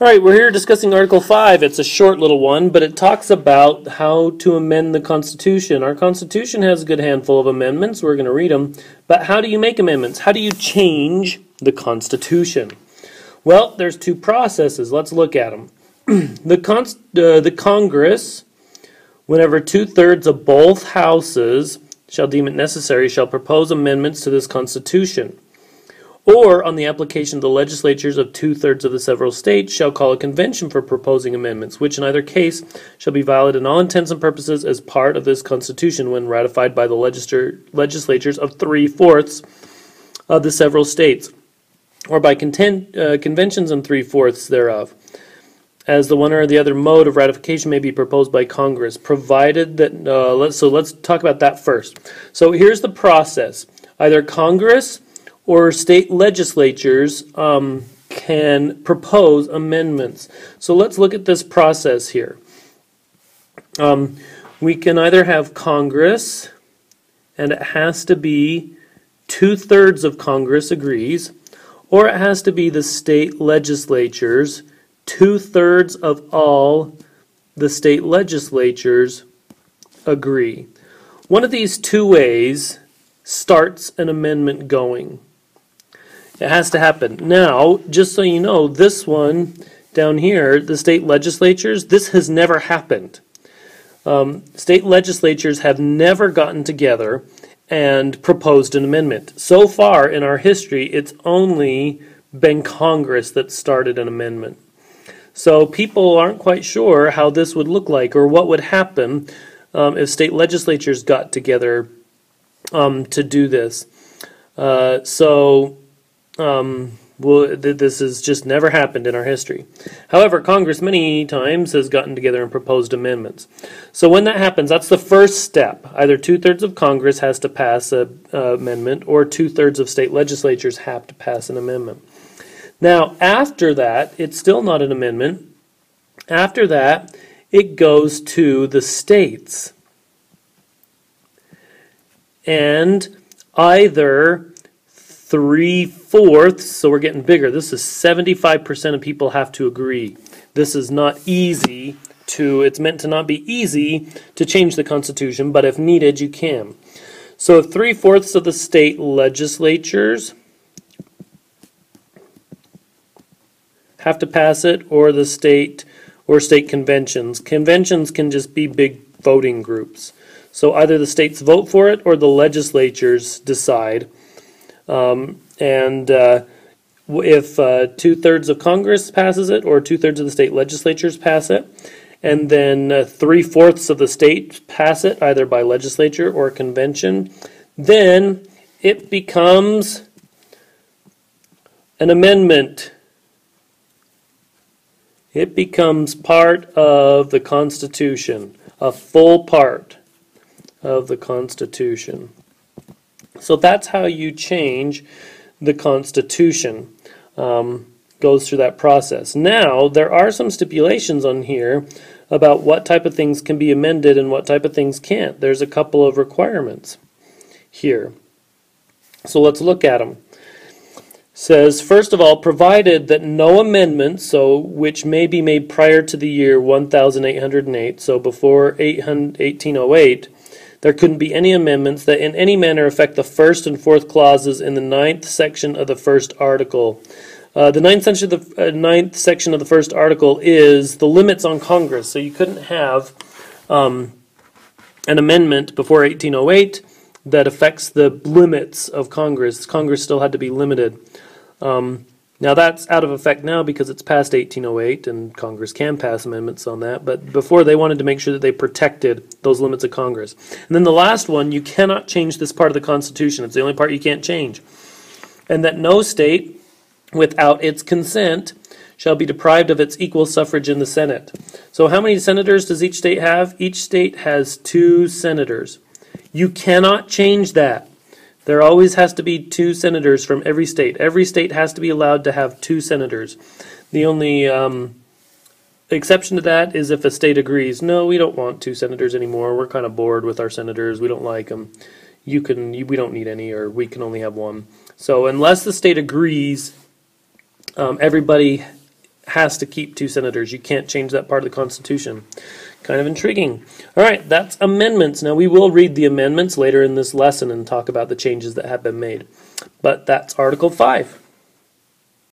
All right, we're here discussing Article 5. It's a short little one, but it talks about how to amend the Constitution. Our Constitution has a good handful of amendments. We're going to read them. But how do you make amendments? How do you change the Constitution? Well, there's two processes. Let's look at them. The Congress, whenever 2/3 of both houses shall deem it necessary, shall propose amendments to this Constitution. Or, on the application of the legislatures of 2/3 of the several states, shall call a convention for proposing amendments, which in either case shall be valid in all intents and purposes as part of this Constitution when ratified by the legislatures of 3/4 of the several states, or by conventions in 3/4 thereof, as the one or the other mode of ratification may be proposed by Congress, provided that, let's talk about that first. So here's the process. Either Congress or state legislatures can propose amendments. So let's look at this process here. We can either have Congress, and it has to be 2/3 of Congress agrees, or it has to be the state legislatures, 2/3 of all the state legislatures agree. One of these two ways starts an amendment going. It has to happen. Now, just so you know, this one down here, the state legislatures, this has never happened. State legislatures have never gotten together and proposed an amendment. So far in our history, it's only been Congress that started an amendment. So people aren't quite sure how this would look like or what would happen if state legislatures got together to do this. This has just never happened in our history. However, Congress many times has gotten together and proposed amendments. So when that happens, that's the first step. Either 2/3 of Congress has to pass an amendment, or 2/3 of state legislatures have to pass an amendment. Now, after that, it's still not an amendment. After that, it goes to the states. And either 3/4, so we're getting bigger. This is 75% of people have to agree. This is not easy it's meant to not be easy to change the Constitution, but if needed, you can. So if 3/4 of the state legislatures have to pass it, or the state conventions. Conventions can just be big voting groups. So either the states vote for it or the legislatures decide. If 2/3 of Congress passes it, or 2/3 of the state legislatures pass it, and then 3/4 of the state pass it, either by legislature or convention, then it becomes an amendment. It becomes part of the Constitution, a full part of the Constitution. So that's how you change the Constitution. Goes through that process. Now, there are some stipulations on here about what type of things can be amended and what type of things can't. There's a couple of requirements here. So let's look at them. Says, first of all, provided that no amendments, which may be made prior to the year 1808, so before 1808, there couldn't be any amendments that in any manner affect the first and fourth clauses in the 9th section of the first article. The 9th section of the first article is the limits on Congress. So you couldn't have an amendment before 1808 that affects the limits of Congress. Congress still had to be limited. Now that's out of effect now because it's past 1808 and Congress can pass amendments on that, but before they wanted to make sure that they protected those limits of Congress. And then the last one, you cannot change this part of the Constitution. It's the only part you can't change. And that no state, without its consent, shall be deprived of its equal suffrage in the Senate. So how many senators does each state have? Each state has 2 senators. You cannot change that. There always has to be 2 senators from every state. Every state has to be allowed to have 2 senators. The only exception to that is if a state agrees, no, we don't want 2 senators anymore. We're kind of bored with our senators. We don't like them. We don't need any, or we can only have 1. So unless the state agrees, everybody has to keep 2 senators. You can't change that part of the Constitution. Kind of intriguing. All right, that's amendments. Now we will read the amendments later in this lesson and talk about the changes that have been made. But that's Article 5.